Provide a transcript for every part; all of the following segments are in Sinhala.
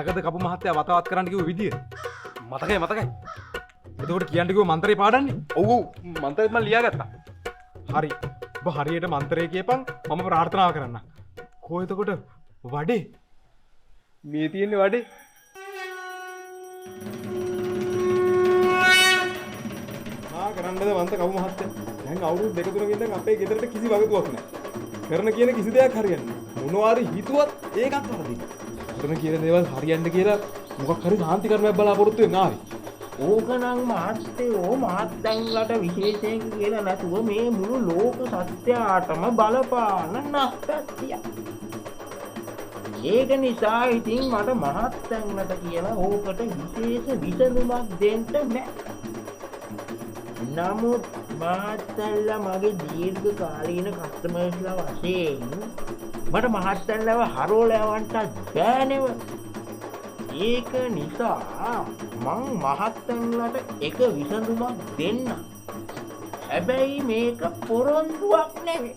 මතකද කපු මහත්තයා වතාවත් කරන්න කිව්ව විදිය? මතකයි. එතකොට කියන්න කිව්ව මන්ත්‍රේ පාඩන්නේ? ඔව් මන්ත්‍රෙත් මම ලියාගත්තා. හරි. ඔබ හරියට මන්ත්‍රේ කියපන් මම ප්‍රාර්ථනා කරන්න. කො එතකොට වඩේ? මේ තියෙන්නේ වඩේ. කරන්නද වන්ත කවු මහත්තයා? දැන් අවුරුදු දෙක තුනකින් ඉඳන් අපේ ගෙදරට කිසි වගතුවක් නැහැ. කරන කියන කිසි දෙයක් හරියන්නේ නැහැ. මොනවාරි හිතුවත් ඒකත් වරදිනවා. කරන කියන දේවල් හරියන්න කියලා මොකක් හරි සාන්ති කර්මයක් බලාපොරොත්තු වෙන්න ආවේ. ඕකනම් මහත්තයෝ මහත්තයන්ලට විශේෂයෙන් කියලා නැතුව මේ මුළු ලෝක සත්‍යයටම බලපාන නැස්තතිය. ඒක නිසා ඉතින් මට මහත්තයන්ලට කියලා ඕකට විශේෂ විසඳුමක් දෙන්න බෑ. නමුත් මහත්තයන්ලා මගේ දීර්ඝ කාලීන කස්ටමර්ස්ලා වශයෙන් මට මහත්තයන්ලව හරවලා යවන්නත් බෑනෙව. ඒක නිසා මං මහත්තයන්ලට එක විසඳුමක් දෙන්න. හැබැයි මේක පොරොන්දුවක් නෙවෙයි.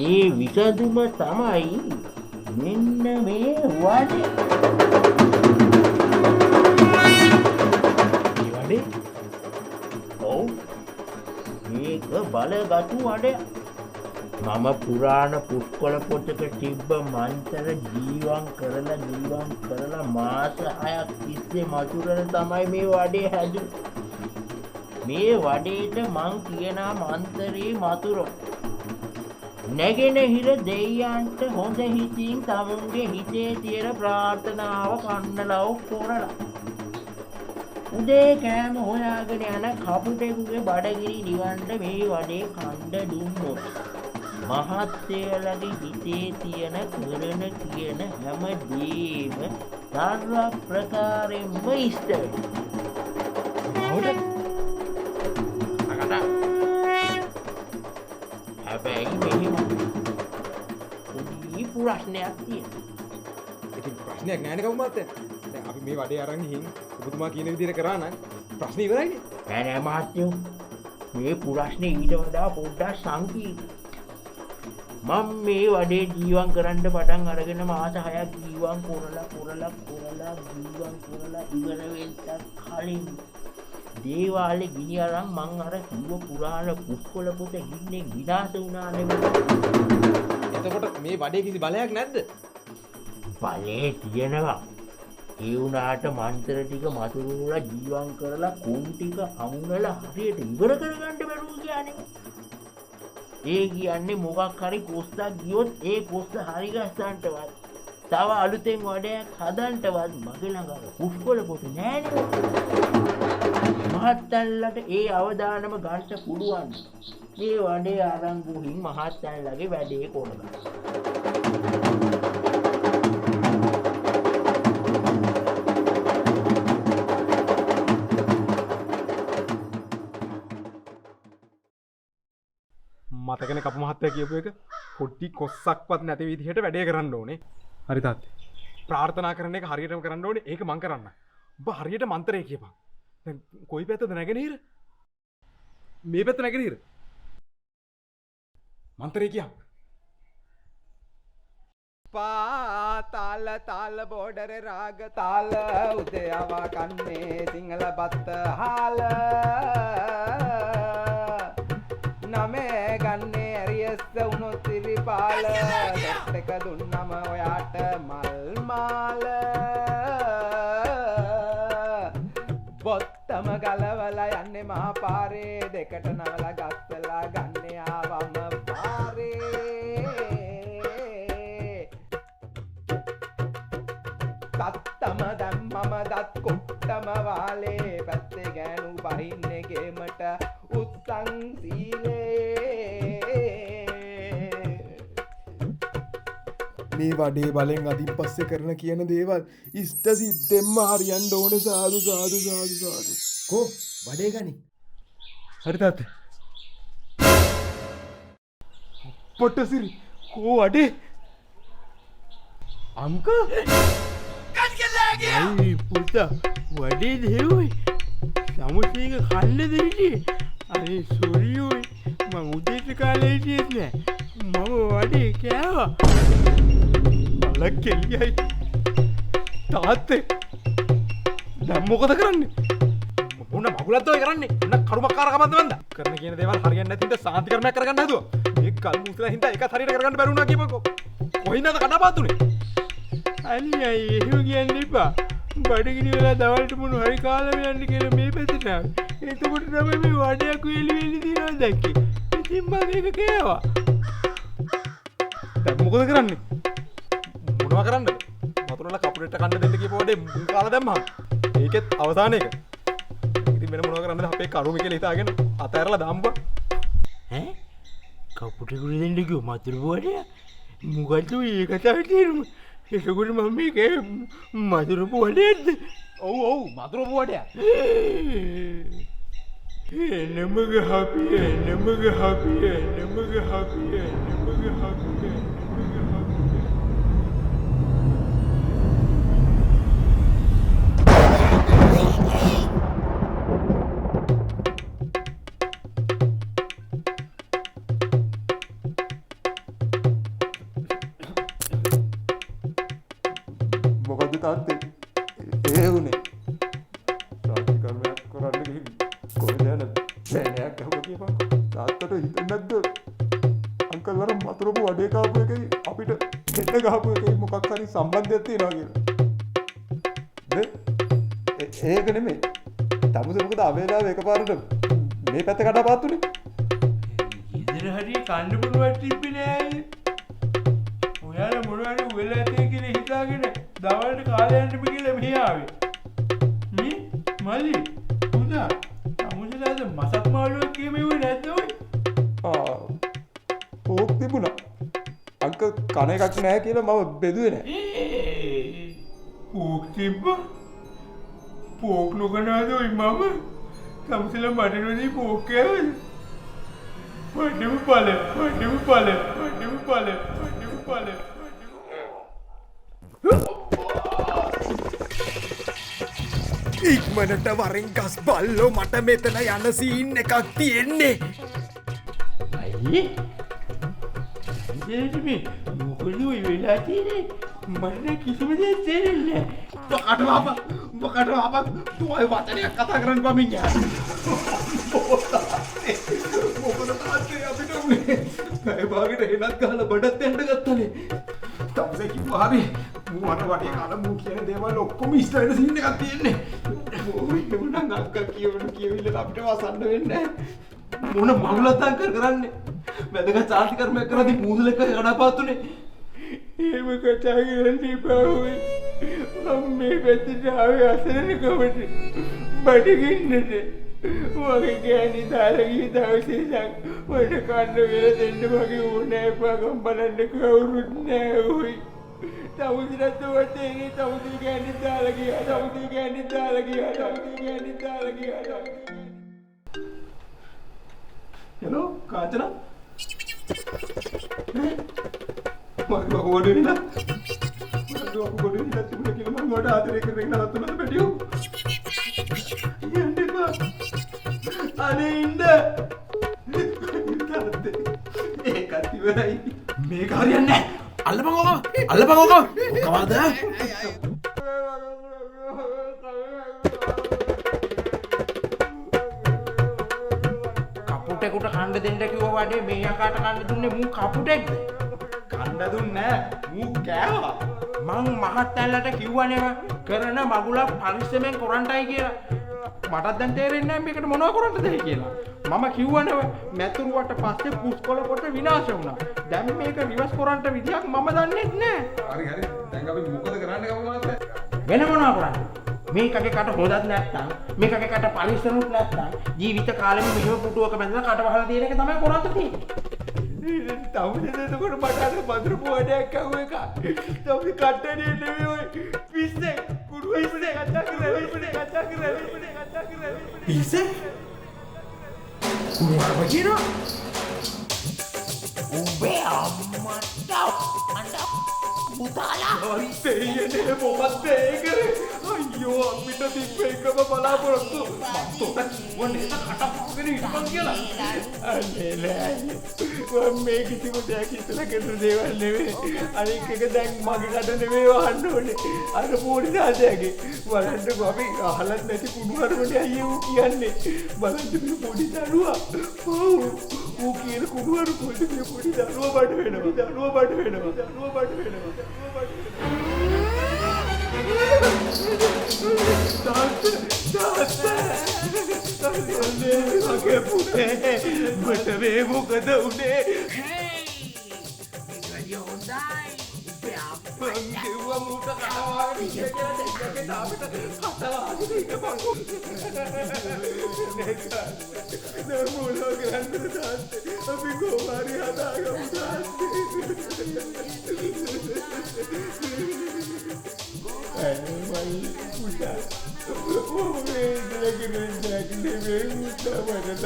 ඒ විසඳුම තමයි මෙන්න මේ වඩේ. වඩේ? ඔව්. මේක බලගතු වඩේ. මම පුරාණ පුස්කොළ පොතක තිබ්බ මන්තර ජීවම් කරලා මාස 6ක් තිස්සේ මතුරන තමයි මේ වඩේ හැදුනේ. මේ වඩේට මං කියන මන්තරේ මතුර නැගෙනහිර දෙයියන්ට හොඳ හිතින් තමුන්ගේ හිතේ තියෙන ප්‍රාර්ථනාව කන්නලව කරලා උදේ කෑම හොයාගෙන යන කපුටෙකුගේ බඩගිනි නිවන්න මේ වඩේ කණ්ඩ දුන්නොත් මහත්තයලගේ හිතේ තියෙන කරන කියන හැම දේම සර්ව ප්‍රකාරයෙන්ම ඉෂ්ට වෙනවා. හැබැයි මෙහෙම පොඩි ප්‍රශ්නයක් තියෙනවා. ඉතින් ප්‍රශ්නයක් නෑනේ කවු මහත්තයා. දැන් අපි මේ වඩේ අරන් ගිහින් ඔබතුමා කියන විදිහට කරා නම් ප්‍රශ්නේ ඉවරයිනේ. නෑ මහත්තයෝ. මේ ප්‍රශ්නේ ඊට වඩා පොඩ්ඩක් සංකීර්ණයි. මම මේ වඩේ ජීවම් කරන්න පටන් අරගෙන මාස 6ක් ජීවම් කරලා ඉවර වෙන්න කලින් දේවාලේ ගිනි අරන් මං අර කිව්ව පුරාණ පුස්කොළ පොත ගින්නේ විනාශ වුණා නෙවෙයි. එතකොට මේ වඩේ කිසි බලයක් නැද්ද? බලේ තියෙනවා. ඒ වුණාට මන්ත්‍ර ටික මතුරුලා ජීවම් කරලා කුන් ටික අමුණලා හරියට ඉවර කරගන්න බැරුව කියන්නේ. ඒ කියන්නේ මොකක් හරි කොස්සක් ගියොත් ඒ කොස්ස හරි ගස්සන්නවත් තව අලුතෙන් වඩයක් හදන්නවත් මගේ ළඟ පුස්කොළ පොත නෑනේ. මහත්තයන්ලට ඒ අවදානම ගන්න පුළුවන්. මේ වඩේ අරන් ගිහින් මහත්තයන්ලගේ වැඩේ කරගන්න. මතකනේ කපු මහත්තයා කියපු එක පොඩි කොස්සක්වත් නැති විදිහට වැඩේ කරන්න ඕනේ. හරි තාත්තේ. ප්‍රාර්ථනා කරන එක හරියටම කරන්න ඕනේ. ඒක මං කරන්න. ඔබ හරියට මන්ත්‍රය කියපන්. දැන් කොයි පැත්තද නැගෙනහිර? මේ පැත්ත නැගෙනහිර. මන්ත්‍රය කියන්න. පාතාල තාල බෝඩර රාග තාල උදේවා කන්නේ සිංහල බත් හාල නමේ ගන්නේ ඇරියස්ස උනොත් ඉරිපාල දෙට්ටක දුන්නම ඔයාට මල් මාල බොත්තම ගලවලා යන්නේ මහා පාරේ දෙකට නවලා ගස්සලා ගන්නේ ආවම පාරේ තත්තම දැම්මම දත් කුට්ටම වාලේ පැත්තේ ගෑනු බහින්නේ ගේමට උත්සං සීලේ මේ වඩේ බලෙන් අදින් පස්සේ කරන කියන දේවල් ඉෂ්ට සිද්ධෙන්ම හරියන්න ඕනේ. සාදු කෝ වඩේ ගනි. හරි තාත්තේ. පොට්ටසිරි කෝ වඩේ අංකල් අයි පුතා වඩේ දෙව්වේ සමුසේක කන්න දෙන්නේ. අනේ සෝරි ඔය මං උදේට කාලේ හිටියෙත් නෑ. මම වඩේ කෑවා. අලක් කෙලියයි තාත්තේ දැන් මොකද කරන්නේ? මොන මගුලක්ද ඔය කරන්නේ? මොන කරුමකාරකමක්ද මන්ද? කරන කියන දේවල් හරියන්නේ නැති හින්දා සාන්ති කර්මයක් කරගන්න හදුවා. මේ කල් මුස්ලා හින්දා එකත් හරියට කරගන්න බැරි වුණා කියපකෝ. කොහින්ද කඩපාතුනේ? අනියයි එහෙම කියන්න එපා. බඩගිනි වෙලා දවල්ට මොන හරි කාලා යන්න කියලා මේ පැත්තට ආවේ. එතකොට තමයි මේ වඩයක් වෙලි දිනවා දැක්කේ. ඉතින් මම ඒක කෑවා. දැන් මොකද කරන්නේ? මොනවා කරන්නද? වතුරලා කපුරෙට කන්න දෙන්න කියපුව වඩේ මුන් කාලා දැම්මා. ඒකෙත් අවසාන එක. ඉතින් වෙන මොනවා කරන්නද අපේ කරුමේ කියලා හිතාගෙන අතෑරලා දාම්බා. ඈ කපුටෙකුට දෙන්න කිව්ව මතුරු බෝඩය මොකද්ද ඒ කතාව තේරුම? එතකොට මම මේක මතුරු බෝඩයක්ද? ඔව් මතුරු බෝඩයක්. නමග හපිය නමග හපිය නමග හපිය නමග හපිය. මොකද තාත්තේ ඒ වුණේ සාන්ති කර්මයක් කරන්න ගිහින් කොහෙද යන බෑනයක් ගහුවා කියපන් තාත්තට හිතෙන්නේ නැද්ද අංකල් වර මතුරුපු වඩේ කාපු එකයි අපිට හෙට ගහපු එකයි මොකක් හරි සම්බන්ධයක් තියෙනවා කියලා ඒක නෙමෙයි තමුසේ මොකද අවේලාව එකපාරට මේ පැත්ත කඩපාත්තුනේ ඉතින් හරි කන්න පුළුවන් තිබ්බේ නෑ. ඔයාලා මොනවද වෙලා තියෙන්නේ කියලා හිතාගෙන දවල්ට කාලේ යන්න බිගිල මෙහි ආවේ. මේ මල්ලි පුතා අමුසලාද මසක් මාළුවෙක් කියමෙව්වේ නැද්ද ඔය? ඕක් තිබුණා අංකල් කන එකක් නැහැ කියලා මම බෙදුවේ නැහැ. පෝක් තිබ්බා? පෝක් නොකනවාද ඔය මම? තමුසලා මට නොදී පෝක් කෑවද? වඩිම පල වඩිම පල වඩිම පල වඩිම පල. ඉක්මනට වරෙන් ගස් බල්ලෝ මට මෙතන යන සීන් එකක් තියෙන්නේ. අයියේ ඉතින් මොකද ඔය වෙලා තියෙන්නේ? මට කිසිම දෙයක් තේරෙන්නේ නැහැ. මොකට ආපත් තුයි වචනයක් කතා කරන්න බෑ මිනිහා. මොකද තාත්තේ අපිට උනේ? ඒ භාගෙට හෙනක් ගහලා බඩත් යන්න ගත්තනේ. තවසේ කිව්වා හරි. මට වටේ කාල මූ කියන දේවල් ඔක්කොම ඉස්සරහට සීන් එකක් තියෙන්නේ. ඕයි උනන් අක්කා කියවිල්ල අපිට වසන්න වෙන්නේ නැහැ. මොන මගුලත් අංකර කරන්නේ? වැදගත් සාන්ති කර්මයක් කරද්දී මූදල එක කඩපාතුනේ. එහෙම කතා කරන්න එපා ඔය. මම මේ පැත්තට ආවේ අසරණකමට බඩගින්නට. මගේ ගෑණි දාලා ගිය දවසේ ඉඳන් මට කන්න වෙලා දෙන්න මගේ ඕනේ එපාකම් බලන්න කවුරුත් නැහැ ඔය. තමුදිරත් වටේ තමුදි ගෑණි දාලා ගියා තමුදි ගෑණි දාලා ගියා තමුදි ගෑණි දාලා ගියා. හෙලෝ කාචනා මම ගොඩ වෙලා තිබුණ කියලා මම ගොඩ ආදරේ කරගෙන නවතුනද බැටියෝ යන්න එපා අනේ ඉන්න ඒකත් ඉවරයි මේක හරියන්නේ නැහැ අල්ලපන් ඕක මොකවද කපුටෙකුට කන්න දෙන්න කිව්වා වඩේ මේ යකාට කන්න දුන්නේ මූ කපුටෙක්ද? කන්න දුන්නේ මූ කෑවා. මං මහත්තැල්ලට කිව්වනේ කරන මගුලක් පරිස්සමෙන් කරන්ටයි කියලා. මටත් දැන් තේරෙන්නේ නැහැ මේකට මොනව කරන්නද කියලා. මම කිව්වනේ මැතුරුවට පස්සේ පුස්කොළ කොට විනාශ වුණා. දැන් මේක රිවර්ස් කරන්න විදියක් මම දන්නේ නැහැ. හරි දැන් අපි මොකද කරන්න ගමු මහත්තයා? වෙන මොනවා කරන්නේ? මේකගේ කට හොදත් නැත්නම් මේකගේ කට පරිස්සමුත් නැත්නම් ජීවිත කාලෙම මෙහෙම පුටුවක බැඳලා කට වහලා තියෙන එක තමයි කරන්න තියෙන්නේ. තමුසේ එතකොට මට අර මధుර බෝඩයක් අහුව එක. තමුසේ කට්ටනේ නෙවෙයි ඔය පිස්සේ කුඩු පිස්සේ කතා කරලා පිස්සේ කුඩුවම කියනවා. උඹේ අම්මට පුතාලා අන්තේ මොකක්ද ඒ කරේ? අයියෝ අපිට තිබ්බ එකම බලාපොරොත්තු මම තොට කිව්ව නේද කටපාගෙන ඉන්න කියලා. අනේ නෑ මම මේ කිසිම දෙයක් හිතලා කරන දේවල් නෙවෙයි. අනික එක දැන් මගේ කට නෙවෙයි වහන්න ඕනේ. අර පොඩි දාතයාගේ බලන්නකෝ අපි අහලත් නැති කුණුහරුවනේ අයියෝ ඌ කියන්නේ. බලන්න මේ පොඩි දරුවා. ඌ කියන කුණුහරු පොඩි දරුවා බඩ වෙනවා. දරුවා බඩ වෙනවා. මගේ පුතේ මට මේ මොකද උනේ? මං කිව්වා මූට කතාවාගෙන ඉන්න කියලා දෙන්නගේ තාපිට කතාවාගෙන ඉන්නපන්කෝ. නෑ මොනවා කරන්නද තාත්තේ? අපි කොහොමරි හදාගමු තාත්තේ. අනේ පුතා ඔබේ ඉඳගෙන මේ පුතා මට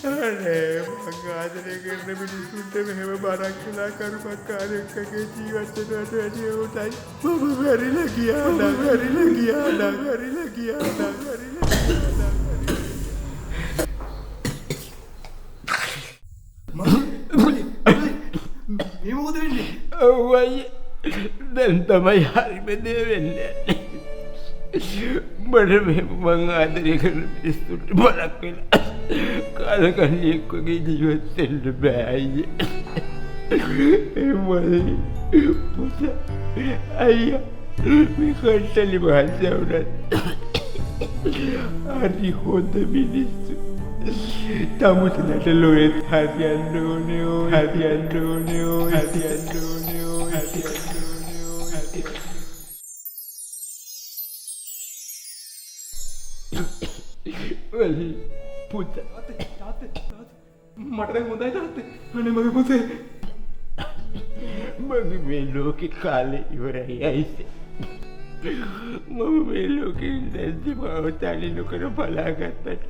අනේ මං ආදරය කරන මිනිස්සුන්ට මෙහෙම බරක් කළා කරුමක්කාරයෙක්ගේ ජීවත් වෙනවට වැඩිය උතයි මම මැරිලා ගියා. මේ මොකද වෙන්නේ? ඔව් අයියේ දැන් තමයි හරිම දේ වෙන්නේ. මං ආදරය කරන මිනිස්සුන්ට බරක් වෙලා කාලකන්ණියෙක් වගේ ජීවත් වෙන්න බෑ අයියේ. ඒ පුතා අයියා මේ කට්ටලි මහන්සිය වුණත් හරි හොඳ මිනිස්සු. තමුසලට ලොයෙත් හරියන්න ඕනේ. වලි පුතා මට දැන් හොඳයි තාත්තේ. අනේ මගේ පුතේ. මගේ මේ ලෝකේ කාලේ ඉවරයි අයිසේ. මම මේ ලෝකේ ඉඳන්දි මාව තනි නොකර බලාගත්තට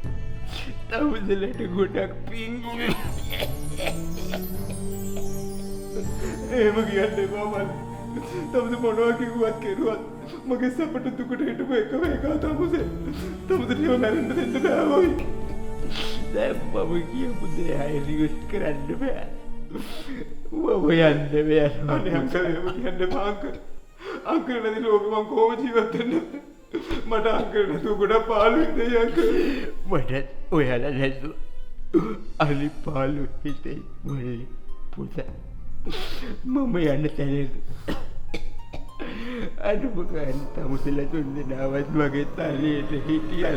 තමුසලට ගොඩක් පිං. එහෙම කියන්න එපා මල්ලි. තමුද මොනවා කිව්වත් කෙරුවත් මගේ සපට දුකට හිටපු එකම එක තමුසේ. තමුද නිව මැරෙන්න දෙන්න බෑ ඔයි. දැන් මම කියපු දේ හරියට කරන්න බෑ. මම යන්න බෑ. අනේ අංකල් එහෙම කියන්න එපා අංකල්. අංකල් නැති ලෝකෙ මං කොහොම ජීවත් වෙන්නේ? මට අංකල් නැතුව ගොඩක් පාළුයි දෙයි අංකල්. මටත් ඔයාලා නැතුව අලි පාළු හිතේ මොලේ පුතා. මම යන්න තැනක අඩුම ගන්න තමුසලා තුන්දෙනාවත් මගේ තලයට හිටියා.